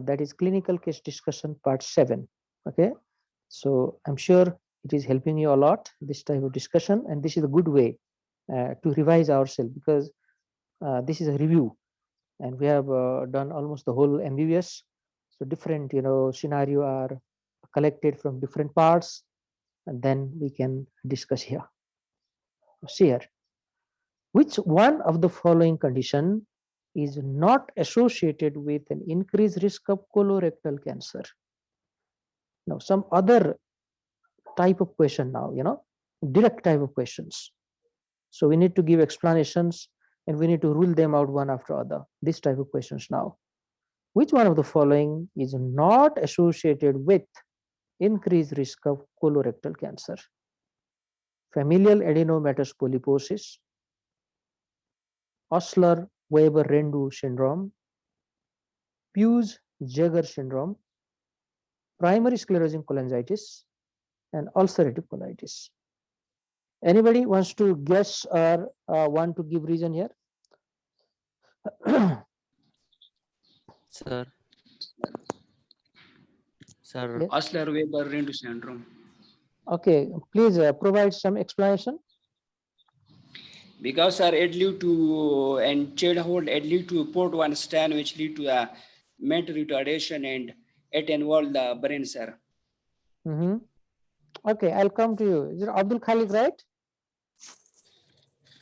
That is clinical case discussion part 7. Okay, so I'm sure it is helping you a lot, this type of discussion, and this is a good way to revise ourselves, because this is a review, and we have done almost the whole MBBS. So different, scenario are collected from different parts, and then we can discuss here. See here, which one of the following condition is not associated with an increased risk of colorectal cancer? Now, some other type of question now, direct type of questions. So we need to give explanations and we need to rule them out one after other. This type of questions now. Which one of the following is not associated with increased risk of colorectal cancer? Familial adenomatous polyposis, Osler-Weber-Rendu syndrome, Peuse-Jeghers syndrome, primary sclerosing cholangitis, and ulcerative colitis. Anybody wants to guess or want to give reason here? Sir, Yes. Osler-Weber-Rendu syndrome. Okay, please provide some explanation. Because sir, it lead to and childhood it lead to port one stand which lead to a mental retardation and it involve the brain, sir. Okay, I'll come to you. Is it Abdul Khalik, right?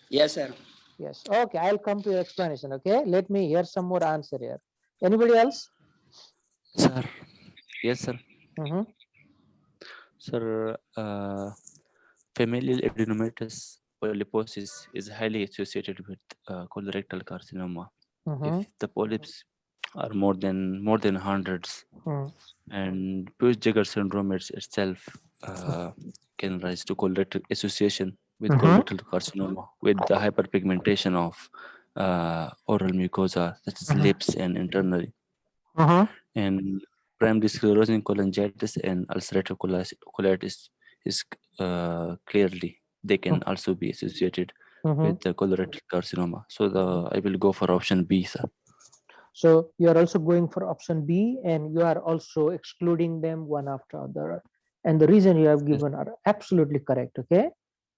Yes, sir. Yes. Okay, I'll come to your explanation. Okay, let me hear some more answer here. Anybody else? sir, yes, sir. Mm-hmm. Sir, familial adenomatous polyposis is highly associated with colorectal carcinoma. If the polyps are more than hundreds, and Peuse-Jeghers syndrome itself can rise to colorectal association with colorectal carcinoma with the hyperpigmentation of oral mucosa, such as lips and internally, and primary sclerosing cholangitis and ulcerative colitis is clearly they can also be associated with the colorectal carcinoma. So I will go for option B, sir. So you are also going for option B, and you are also excluding them one after other. And the reason you have given are absolutely correct. Okay,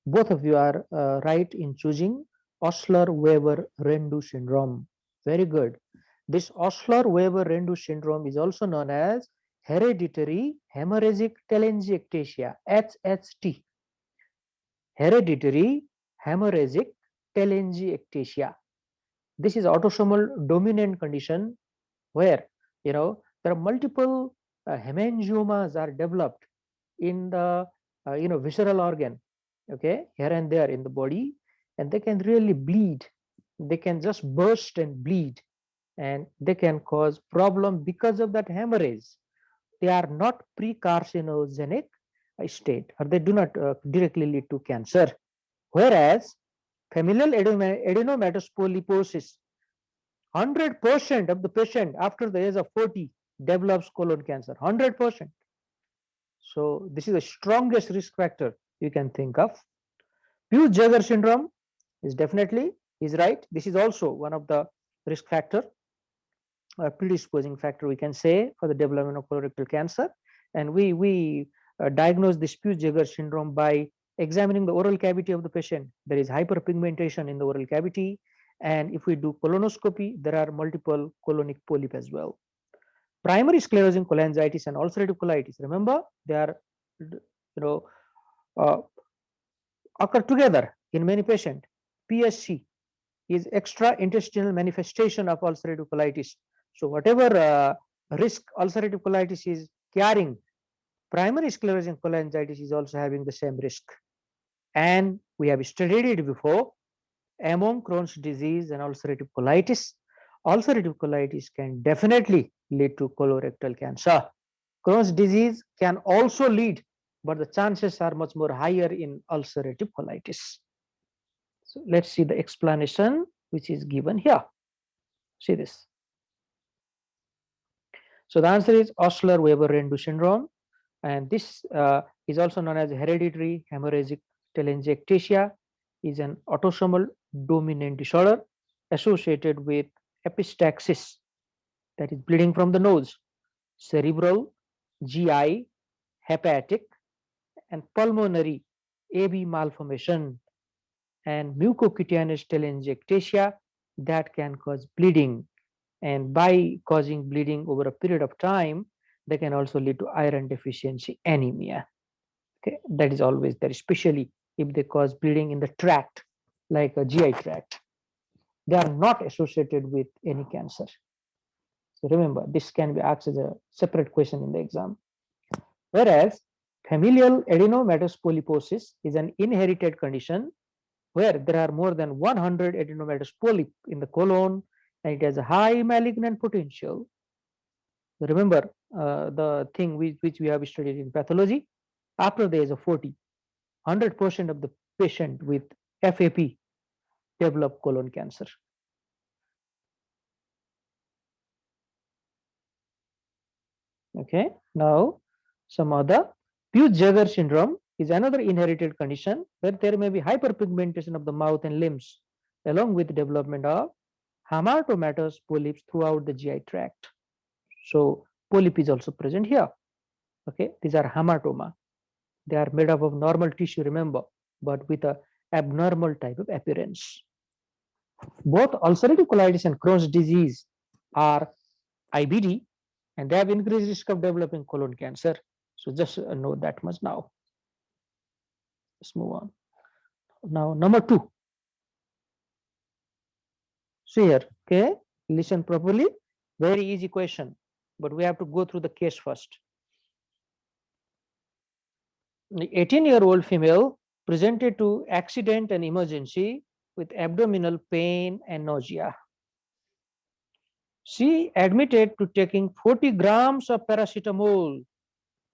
both of you are right in choosing Osler-Weber-Rendu syndrome. Very good. This Osler-Weber-Rendu syndrome is also known as hereditary hemorrhagic telangiectasia (HHT). Hereditary hemorrhagic telangiectasia. This is autosomal dominant condition where there are multiple hemangiomas are developed in the visceral organ, okay, here and there in the body, and they can really bleed. They can just burst and bleed, and they can cause problem because of that hemorrhage. They are not precarcinogenic state, or they do not directly lead to cancer. Whereas familial adenomatous polyposis, 100% of the patient after the age of 40 develops colon cancer. 100%. So this is the strongest risk factor you can think of. Peuse-Jeghers syndrome is definitely right. This is also one of the risk factor, predisposing factor we can say for the development of colorectal cancer. And we diagnose this Peuse-Jeghers syndrome by examining the oral cavity of the patient. There is hyperpigmentation in the oral cavity, and if we do colonoscopy, there are multiple colonic polyp as well. Primary sclerosing cholangitis and ulcerative colitis, remember, they are occur together in many patients. PSC is extra-intestinal manifestation of ulcerative colitis. So whatever risk ulcerative colitis is carrying, primary sclerosing cholangitis is also having the same risk. And we have studied it before. Among Crohn's disease and ulcerative colitis can definitely lead to colorectal cancer. Crohn's disease can also lead, but the chances are much more higher in ulcerative colitis. So let's see the explanation which is given here. See this. So the answer is Osler-Weber-Rendu syndrome, and this is also known as hereditary hemorrhagic telangiectasia. Is an autosomal dominant disorder associated with epistaxis, that is bleeding from the nose, cerebral, GI, hepatic, and pulmonary AB malformation, and mucocutaneous telangiectasia that can cause bleeding. And by causing bleeding over a period of time, they can also lead to iron deficiency anemia. Okay, that is always there, especially if they cause bleeding in the tract, like a GI tract. They are not associated with any cancer. So remember, this can be asked as a separate question in the exam. Whereas familial adenomatous polyposis is an inherited condition where there are more than 100 adenomatous polyp in the colon, and it has a high malignant potential. Remember the thing which we have studied in pathology, after the age of 40, 100% of the patient with FAP develop colon cancer. Okay, now some other Peutz-Jeghers syndrome is another inherited condition where there may be hyperpigmentation of the mouth and limbs, along with the development of hematomatous polyps throughout the GI tract. So polyp is also present here. Okay, these are hematoma. They are made up of normal tissue, remember, but with a abnormal type of appearance. Both ulcerative colitis and Crohn's disease are IBD, and they have increased risk of developing colon cancer. So just know that much now. Let's move on. Now, number 2. See here, okay, listen properly. Very easy question, but we have to go through the case first. The 18-year-old female presented to accident and emergency with abdominal pain and nausea. She admitted to taking 40 grams of paracetamol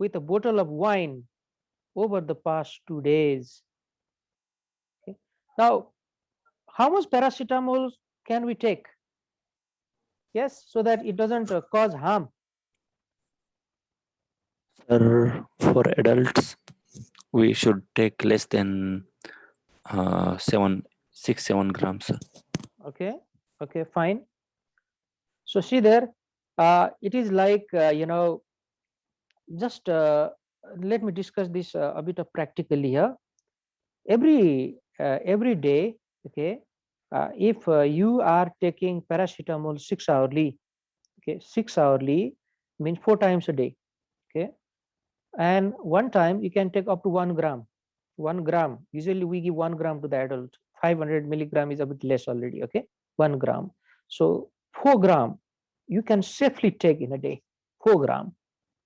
with a bottle of wine over the past 2 days. Okay. Now, how much paracetamol can we take? Yes, so that it doesn't cause harm. Sir, for adults, we should take less than 6-7 grams. Okay, okay, fine. So see there, it is like, just let me discuss this a bit of practically here. Every day, okay, if you are taking paracetamol 6 hourly, okay, 6 hourly means 4 times a day, okay, and one time you can take up to 1 gram. 1 gram, usually we give 1 gram to the adult. 500 milligram is a bit less already, okay, 1 gram. So 4 gram you can safely take in a day. 4 gram,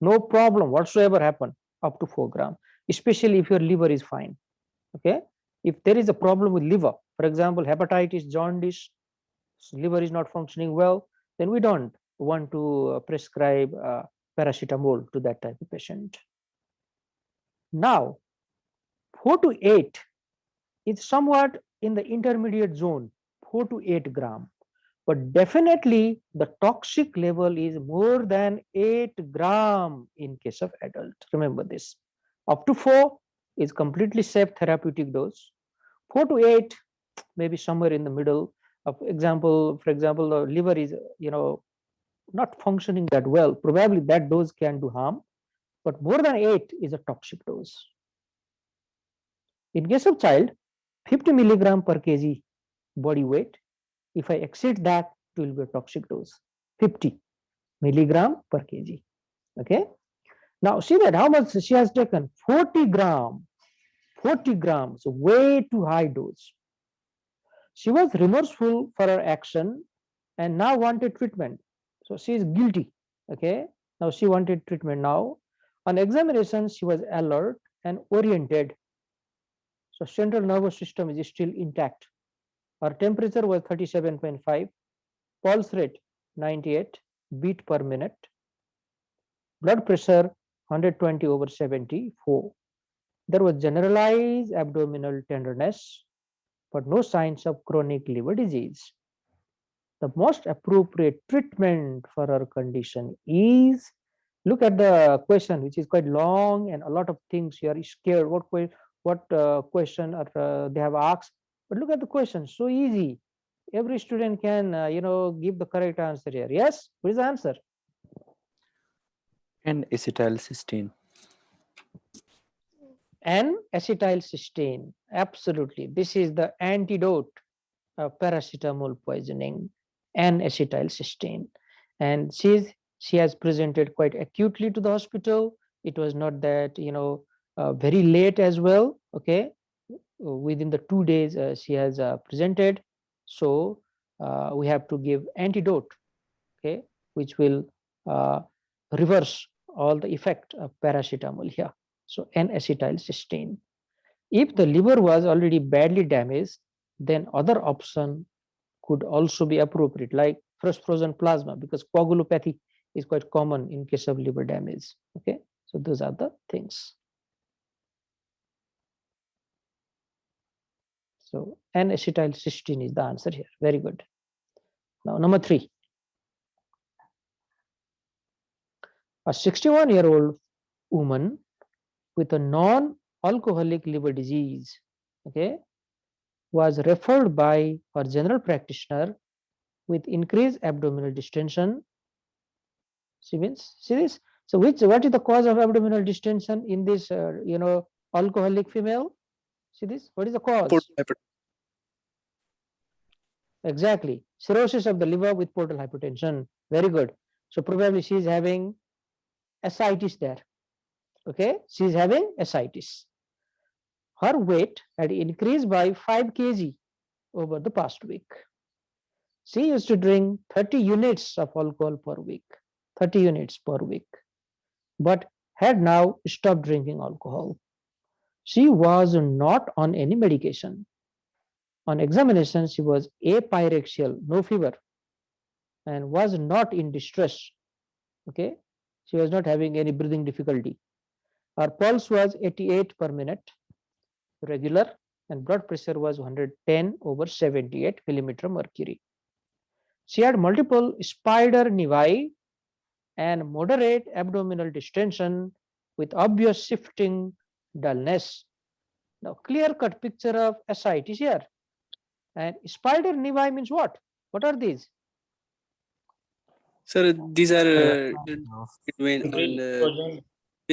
no problem whatsoever happen, up to 4 gram, especially if your liver is fine. Okay, if there is a problem with liver, for example hepatitis, jaundice, liver is not functioning well, then we don't want to prescribe paracetamol to that type of patient. Now 4 to 8 is somewhat in the intermediate zone, 4 to 8 gram, but definitely the toxic level is more than 8 gram in case of adult. Remember this. Up to 4 is completely safe therapeutic dose. 4 to 8 maybe somewhere in the middle. For example, the liver is not functioning that well. Probably that dose can do harm, but more than 8 is a toxic dose. In case of child, 50 milligram per kg body weight. If I exceed that, it will be a toxic dose. 50 milligram per kg. Okay. Now see that how much she has taken. 40 gram. 40 grams, way too high dose. She was remorseful for her action and now wanted treatment. So she is guilty. Okay. Now she wanted treatment now. On examination, she was alert and oriented. So central nervous system is still intact. Her temperature was 37.5, pulse rate 98 beat per minute, blood pressure 120/74. There was generalized abdominal tenderness, but no signs of chronic liver disease. The most appropriate treatment for our condition is, look at the question, which is quite long and a lot of things you are scared what question they have asked, but look at the question, so easy. Every student can give the correct answer here. Yes, what is the answer? And acetylcysteine. N-acetylcysteine, absolutely. This is the antidote of paracetamol poisoning, N-acetylcysteine. And she has presented quite acutely to the hospital. It was not that, very late as well. Okay, within the 2 days she has presented. So we have to give antidote, okay, which will uh, reverse all the effect of paracetamol here. So N-acetylcysteine. If the liver was already badly damaged, then other option could also be appropriate, like fresh frozen plasma, because coagulopathy is quite common in case of liver damage. Okay, so those are the things. So N-acetylcysteine is the answer here. Very good. Now, number 3. A 61-year-old woman with a non-alcoholic liver disease, okay, was referred by her general practitioner with increased abdominal distension. See this? So what is the cause of abdominal distension in this alcoholic female? See this? What is the cause? Exactly. Cirrhosis of the liver with portal hypertension. Very good. So probably she is having ascites there. Okay, she is having ascites. Her weight had increased by 5 kg over the past week. She used to drink 30 units of alcohol per week, 30 units per week, but had now stopped drinking alcohol. She was not on any medication. On examination, she was apyrexial, no fever, and was not in distress. Okay, she was not having any breathing difficulty. Her pulse was 88 per minute, regular, and blood pressure was 110 over 78 millimeter mercury. She had multiple spider nevi and moderate abdominal distension with obvious shifting dullness. Now, clear-cut picture of ascites here. And spider nevi means what? What are these? Sir, these are No. vein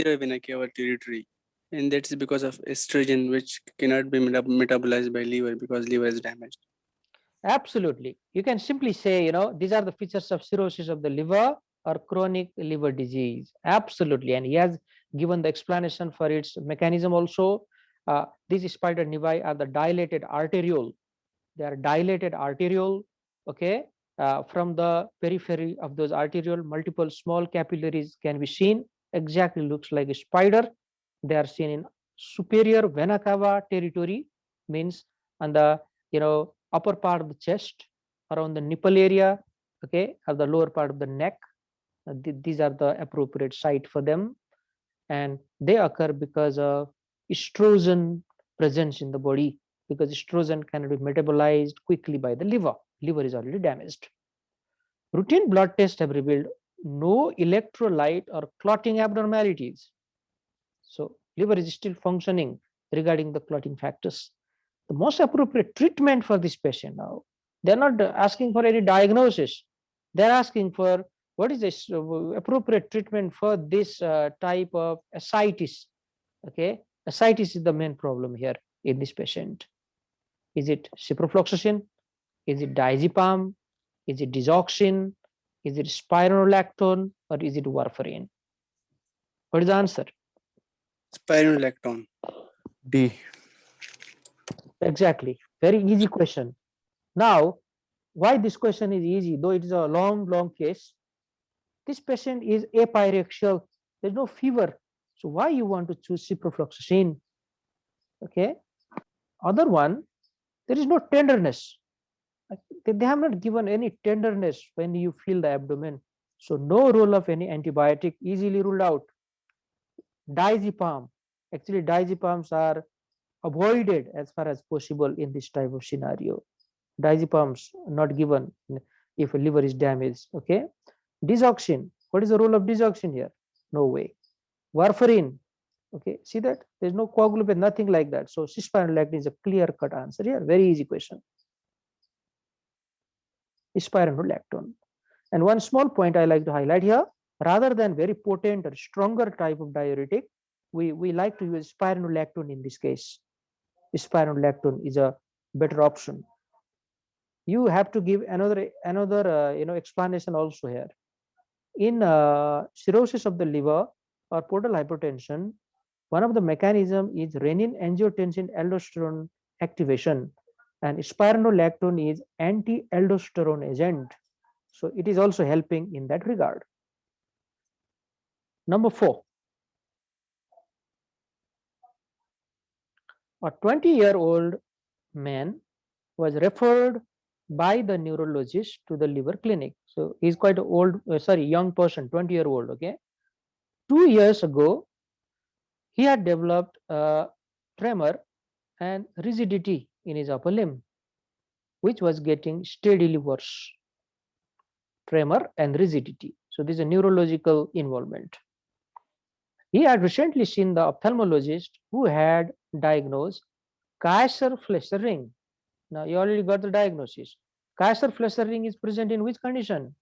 and vena cava territory, and that's because of estrogen, which cannot be metabolized by liver because liver is damaged. Absolutely. You can simply say, these are the features of cirrhosis of the liver or chronic liver disease. Absolutely. And he has given the explanation for its mechanism also. These spider nevi are the dilated arteriole. They are dilated arteriole. Okay. From the periphery of those arteriole, multiple small capillaries can be seen. Exactly looks like a spider. They are seen in superior vena cava territory, means on the upper part of the chest, around the nipple area, okay, or the lower part of the neck. These are the appropriate site for them, and they occur because of estrogen presence in the body, because estrogen cannot be metabolized quickly by the liver. Liver is already damaged. Routine blood tests have revealed no electrolyte or clotting abnormalities. So liver is still functioning regarding the clotting factors. The most appropriate treatment for this patient now, they're not asking for any diagnosis. They're asking for what is this appropriate treatment for this type of ascites. Okay, ascites is the main problem here in this patient. Is it ciprofloxacin? Is it diazepam? Is it digoxin? Is it spironolactone? Or is it warfarin? What is the answer? Spironolactone. D. Exactly. Very easy question. Now, why this question is easy, though it is a long case? This patient is apyrexial. There's no fever. So why you want to choose ciprofloxacin? Okay. Other one, there is no tenderness. They have not given any tenderness when you feel the abdomen. So no role of any antibiotic, easily ruled out. Diazepam. Actually, diazepams are avoided as far as possible in this type of scenario. Diazepams not given if a liver is damaged. Okay. Digoxin. What is the role of digoxin here? No way. Warfarin. Okay. See that? There's no coagulopathy, nothing like that. So spironolactone is a clear-cut answer here. Very easy question. Spironolactone. And one small point I like to highlight here. Rather than very potent or stronger type of diuretic, we like to use spironolactone in this case. Spironolactone is a better option. You have to give another explanation also here. In cirrhosis of the liver or portal hypertension, one of the mechanism is renin-angiotensin-aldosterone activation, and spironolactone is anti-aldosterone agent. So it is also helping in that regard. Number 4, a 20-year-old man was referred by the neurologist to the liver clinic. So he's quite an old, young person, 20-year-old. Okay, 2 years ago, he had developed tremor and rigidity in his upper limb, which was getting steadily worse. Tremor and rigidity. So this is a neurological involvement. He had recently seen the ophthalmologist who had diagnosed Kaiser-Fleischer ring. Now you already got the diagnosis. Kaiser-Fleischer ring is present in which condition?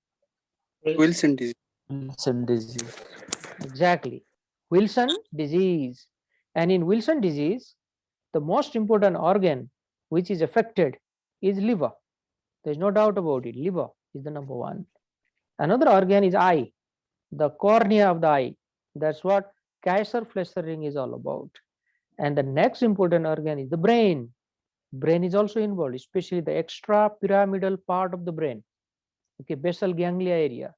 Wilson disease. Wilson disease. Exactly. Wilson disease. And in Wilson disease, the most important organ which is affected is liver. There's no doubt about it. Liver is the number one. Another organ is eye, the cornea of the eye. That's what Kaiser-Fleischer ring is all about. And the next important organ is the brain. Brain is also involved, especially the extrapyramidal part of the brain. Okay, basal ganglia area.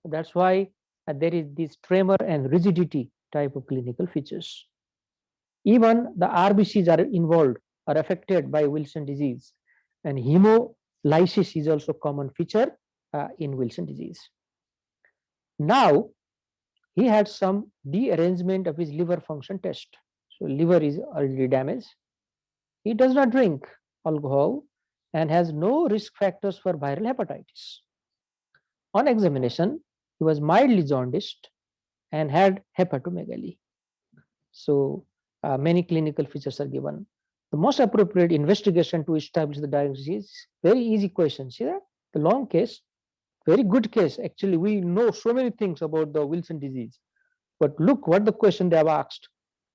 That's why there is this tremor and rigidity type of clinical features. Even the RBCs are involved, are affected by Wilson disease, and hemolysis is also a common feature in Wilson disease. Now, he had some dearrangement of his liver function test. So liver is already damaged. He does not drink alcohol and has no risk factors for viral hepatitis. On examination, he was mildly jaundiced and had hepatomegaly. So many clinical features are given. The most appropriate investigation to establish the diagnosis is very easy question. See that? The long case, very good case. Actually, we know so many things about the Wilson disease. But look what the question they have asked.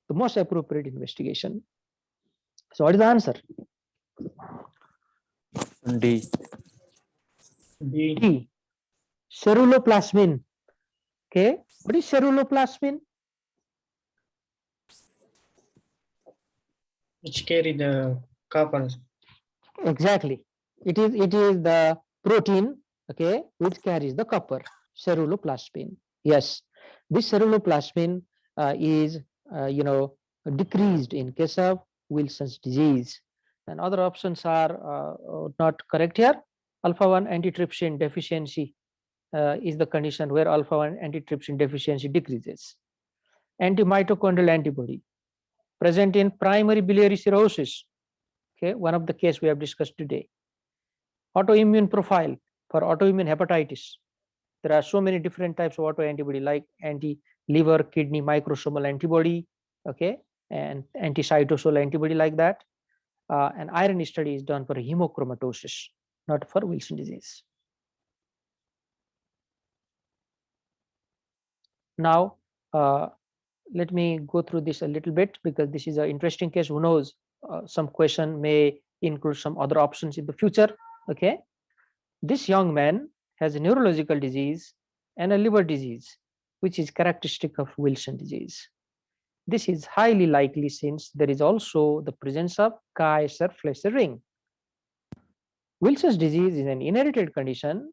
The most appropriate investigation. So what is the answer? D. D. Ceruloplasmin. Okay. What is ceruloplasmin? Which carry the copper. Exactly. It is the protein, okay, which carries the copper. Ceruloplasmin. Yes. This ceruloplasmin is decreased in case of Wilson's disease. And other options are not correct here. Alpha-1 antitrypsin deficiency is the condition where alpha-1 antitrypsin deficiency decreases. Antimitochondrial antibody present in primary biliary cirrhosis. Okay, one of the case we have discussed today. Autoimmune profile for autoimmune hepatitis. There are so many different types of autoantibody like anti-liver, kidney, microsomal antibody, okay, and anti-cytosol antibody like that. An iron study is done for hemochromatosis, not for Wilson disease. Now, let me go through this a little bit because this is an interesting case. Who knows, some question may include some other options in the future. Okay, this young man has a neurological disease and a liver disease, which is characteristic of Wilson disease. This is highly likely since there is also the presence of Kaiser-Fleischer ring. Wilson's disease is an inherited condition,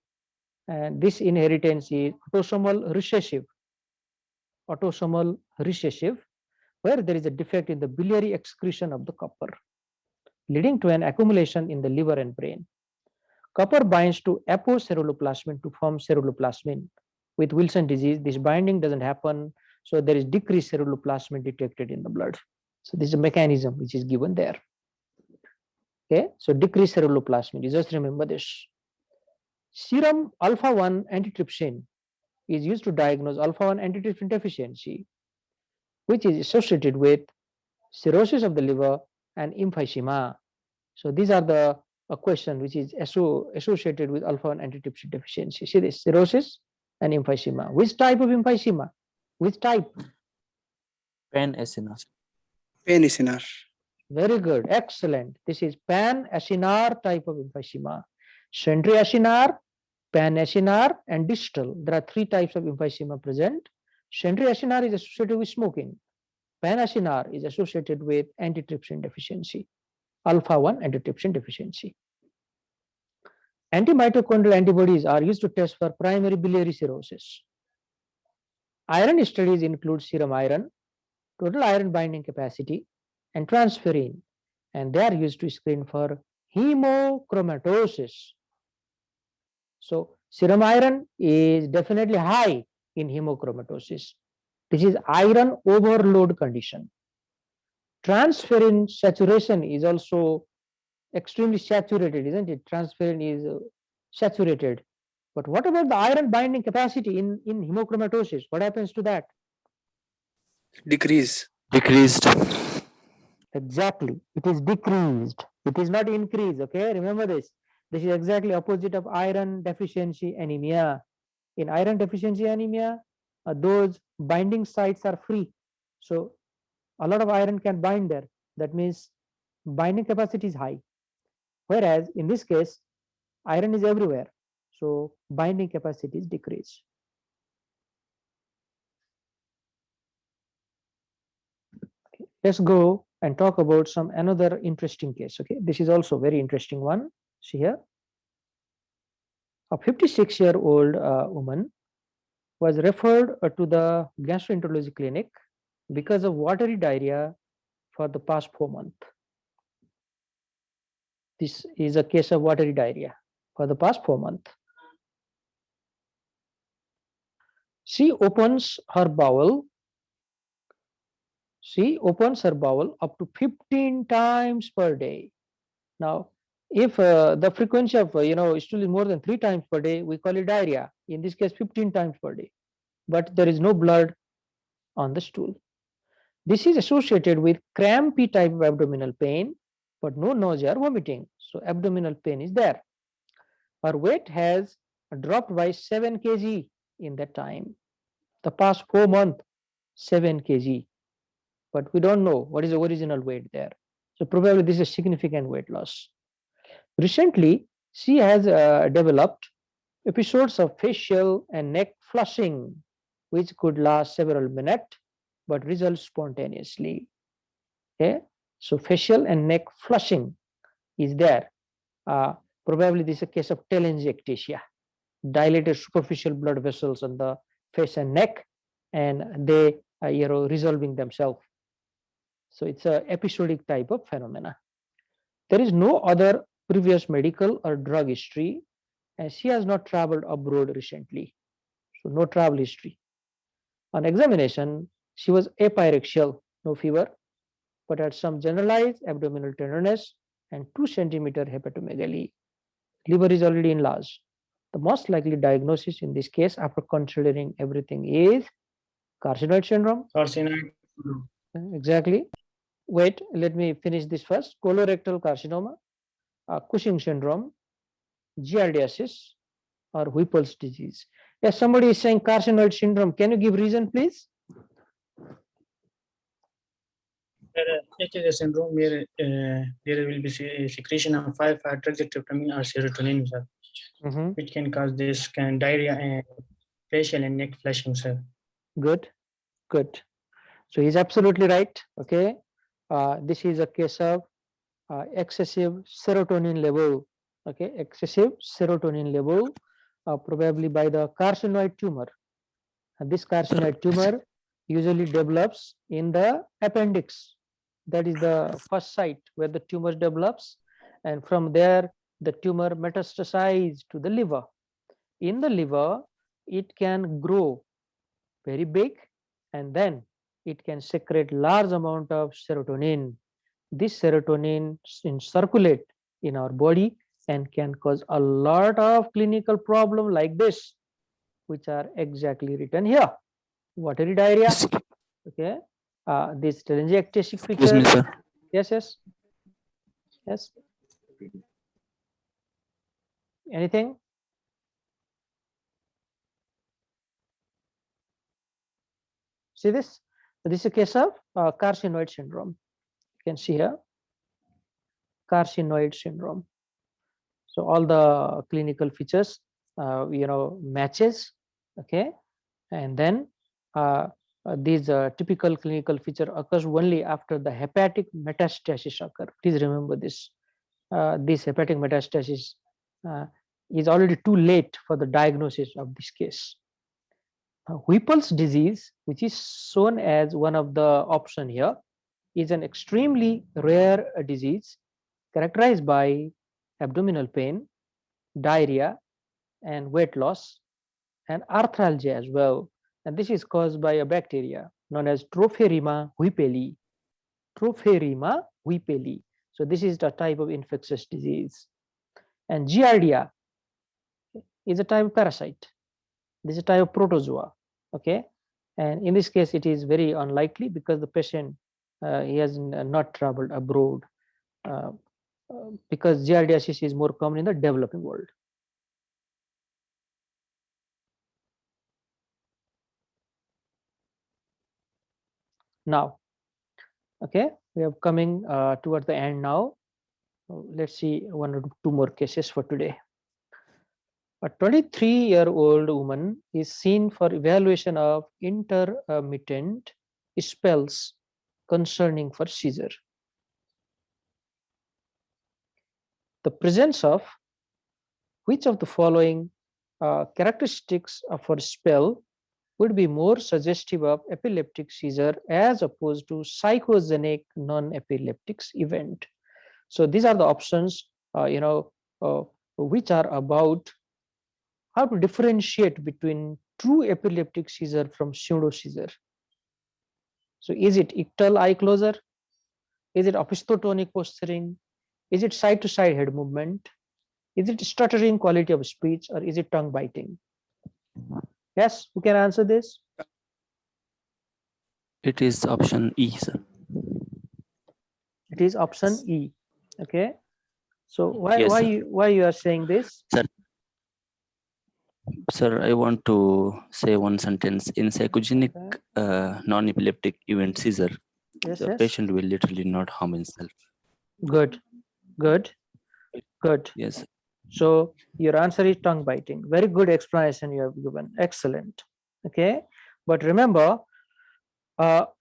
and this inheritance is autosomal recessive. Autosomal recessive, where there is a defect in the biliary excretion of the copper, leading to an accumulation in the liver and brain. Copper binds to apoceruloplasmin to form ceruloplasmin. With Wilson disease, this binding doesn't happen, so there is decreased ceruloplasmin detected in the blood. So this is a mechanism which is given there. Okay, so decreased ceruloplasmin, you just remember this. Serum alpha-1 antitrypsin is used to diagnose alpha-1 antitrypsin deficiency, which is associated with cirrhosis of the liver and emphysema. So these are the question which is associated with alpha-1 antitrypsin deficiency. See this, cirrhosis and emphysema. Which type of emphysema? Which type? Pan-acinar. Pan-acinar. Very good, excellent. This is pan-acinar type of emphysema. Centri-acinar, pan-acinar, and distal. There are three types of emphysema present. Centri-acinar is associated with smoking. Pan-acinar is associated with antitrypsin deficiency, alpha-1 antitrypsin deficiency. Antimitochondrial antibodies are used to test for primary biliary cirrhosis. Iron studies include serum iron, total iron binding capacity, and transferrin, and they are used to screen for hemochromatosis. So serum iron is definitely high in hemochromatosis. This is iron overload condition. Transferrin saturation is also extremely saturated, isn't it? Transferrin is saturated. But what about the iron binding capacity in hemochromatosis? What happens to that? Decreased. Exactly. It is decreased. It is not increased. Okay. Remember this. This is exactly opposite of iron deficiency anemia. In iron deficiency anemia, those binding sites are free. So a lot of iron can bind there. That means binding capacity is high. Whereas in this case, iron is everywhere. So binding capacity is decreased. Okay. Let's go and talk about some another interesting case. Okay, this is also very interesting one. See here, a 56-year-old woman was referred to the gastroenterology clinic because of watery diarrhea for the past 4 months. This is a case of watery diarrhea for the past 4 months. She opens her bowel. She opens her bowel up to 15 times per day. Now, if the frequency of stool is more than 3 times per day, we call it diarrhea. In this case, 15 times per day. But there is no blood on the stool. This is associated with crampy type of abdominal pain, but no nausea or vomiting. So abdominal pain is there. Her weight has dropped by 7 kg in that time. The past 4 months, 7 kg. But we don't know what is the original weight there. So probably this is significant weight loss. Recently, she has developed episodes of facial and neck flushing, which could last several minutes but resolve spontaneously. Okay, so facial and neck flushing is there. Probably this is a case of telangiectasia, dilated superficial blood vessels on the face and neck, and they resolving themselves. So it's a episodic type of phenomena. There is no other previous medical or drug history, and she has not traveled abroad recently. So no travel history. On examination, she was apyrexial, no fever, but had some generalized abdominal tenderness and 2 centimeter hepatomegaly. Liver is already enlarged. The most likely diagnosis in this case, after considering everything, is carcinoid syndrome. Carcinoid. Exactly. Wait, let me finish this first. Colorectal carcinoma, Cushing syndrome, giardiasis, or Whipple's disease. Yes, somebody is saying carcinoid syndrome. Can you give reason, please? It is a syndrome where there will be secretion of 5-hydroxytryptamine or serotonin, sir, which can cause this diarrhea and facial and neck flushing, sir. Good, good. So he's absolutely right. Okay, this is a case of excessive serotonin level. Okay, excessive serotonin level, probably by the carcinoid tumor. And this carcinoid tumor usually develops in the appendix. That is the first site where the tumor develops, and from there the tumor metastasizes to the liver. In the liver, it can grow very big, and then it can secrete large amount of serotonin. This serotonin circulate in our body and can cause a lot of clinical problem like this, which are exactly written here. Watery diarrhea. Okay, this telangiectatic Excuse me, feature. sir. Yes. Anything? See this? This is a case of carcinoid syndrome. You can see here, carcinoid syndrome. So all the clinical features, matches, okay, and then these typical clinical feature occurs only after the hepatic metastasis occur. Please remember this. This hepatic metastasis uh, is already too late for the diagnosis of this case. Whipple's disease, which is shown as one of the option here, is an extremely rare disease characterized by abdominal pain, diarrhea, and weight loss, and arthralgia as well. And this is caused by a bacteria known as Tropherema whippeli. Tropherema whippeli. So this is the type of infectious disease. And Giardia is a type of parasite. This is a type of protozoa. Okay, and in this case, it is very unlikely because the patient he has not traveled abroad, uh, because giardiasis is more common in the developing world. Now, okay, we are coming towards the end now. Let's see one or two more cases for today. A 23-year-old woman is seen for evaluation of intermittent spells concerning for seizure. The presence of which of the following characteristics of a spell would be more suggestive of epileptic seizure as opposed to psychogenic non-epileptic event? So these are the options, which are about how to differentiate between true epileptic seizure from pseudo seizure. So is it ictal eye closure? Is it opistotonic posturing? Is it side-to-side head movement? Is it stuttering quality of speech, or is it tongue biting? Yes, who can answer this? It is option E, sir. It is option E. Okay. So why Yes, why you are saying this? Sir, I want to say one sentence. In psychogenic non-epileptic event seizure, the patient will literally not harm himself. Good. Yes. So your answer is tongue biting. Very good explanation you have given. Excellent. Okay. But remember,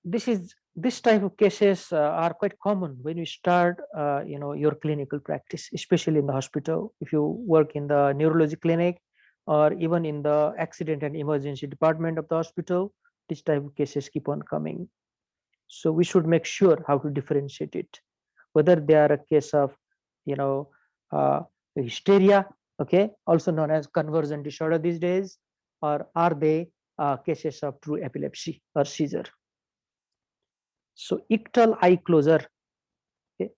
this type of cases are quite common when you start your clinical practice, especially in the hospital. If you work in the neurology clinic or even in the accident and emergency department of the hospital, this type of cases keep on coming. So we should make sure how to differentiate it, whether they are a case of hysteria, okay, also known as conversion disorder these days, or are they cases of true epilepsy or seizure. So ictal eye closure, okay,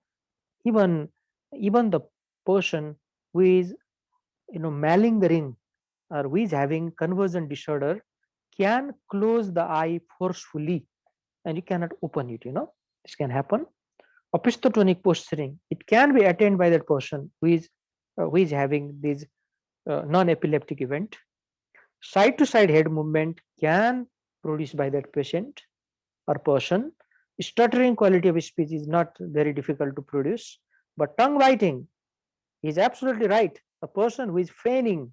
even the person who is malingering or who is having conversion disorder can close the eye forcefully and you cannot open it. This can happen. Opistotonic posturing, it can be attained by that person who is having this non-epileptic event. Side-to-side head movement can produce by that patient or person. Stuttering quality of speech is not very difficult to produce, but tongue biting is absolutely right. A person who is feigning,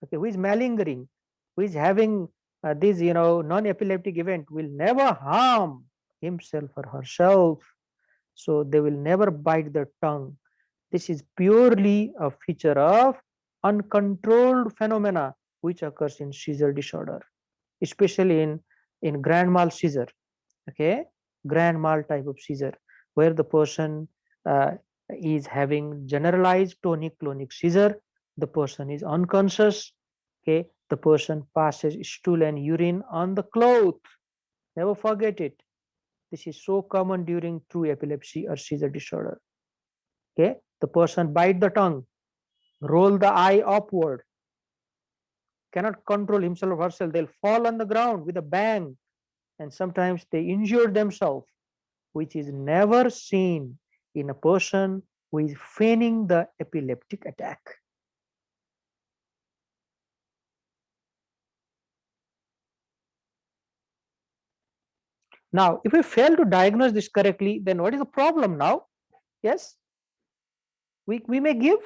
okay, who is malingering, who is having this non-epileptic event will never harm himself or herself. So they will never bite their tongue. This is purely a feature of uncontrolled phenomena which occurs in seizure disorder, especially in grand mal seizure. Okay, grand mal type of seizure, where the person is having generalized tonic-clonic seizure. The person is unconscious. Okay, the person passes stool and urine on the cloth. Never forget it. This is so common during true epilepsy or seizure disorder. Okay, the person bite the tongue, roll the eye upward, cannot control himself or herself. They'll fall on the ground with a bang, and sometimes they injure themselves, which is never seen in a person who is feigning the epileptic attack. Now, if we fail to diagnose this correctly, then what is the problem now? Yes, we may give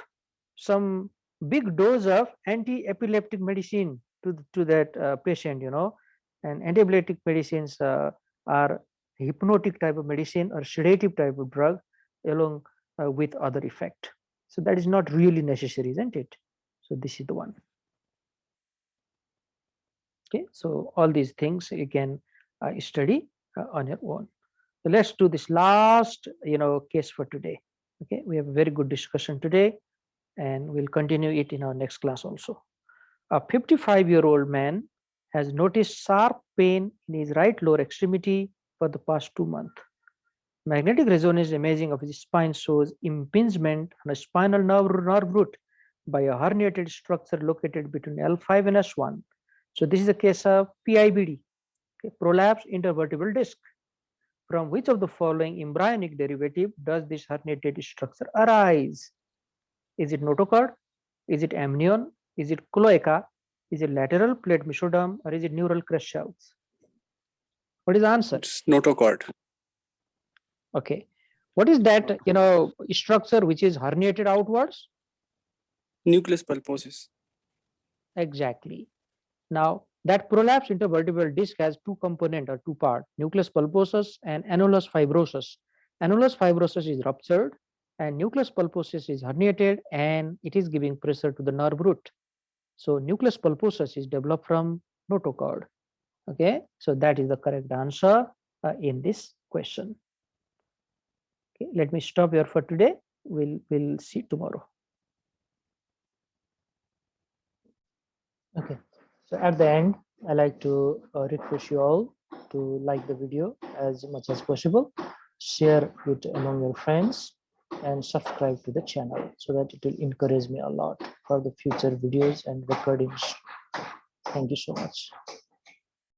some big dose of anti-epileptic medicine to that patient, and anti-epileptic medicines are hypnotic type of medicine or sedative type of drug along with other effect. So that is not really necessary, isn't it? So this is the one. Okay, so all these things you can study on your own. So let's do this last case for today. Okay, we have a very good discussion today, and we'll continue it in our next class also. A 55-year-old man has noticed sharp pain in his right lower extremity for the past 2 months. Magnetic resonance imaging of his spine shows impingement on a spinal nerve root by a herniated structure located between L5 and S1. So this is a case of PIBD, okay, prolapsed intervertebral disc. From which of the following embryonic derivative does this herniated structure arise? Is it notochord? Is it amnion? Is it cloaca? Is it lateral plate mesoderm, or is it neural crest shells? What is the answer? It's notochord. Okay. What is that structure which is herniated outwards? Nucleus pulposus. Exactly. Now that prolapsed intervertebral disc has two components or two parts: nucleus pulposus and annulus fibrosus. Annulus fibrosus is ruptured and nucleus pulposus is herniated, and it is giving pressure to the nerve root. So nucleus pulposus is developed from notochord. Okay, so that is the correct answer in this question. Okay, let me stop here for today. We'll see tomorrow. Okay, so at the end, I like to request you all to like the video as much as possible, share it among your friends, and subscribe to the channel so that it will encourage me a lot for the future videos and recordings. Thank you so much.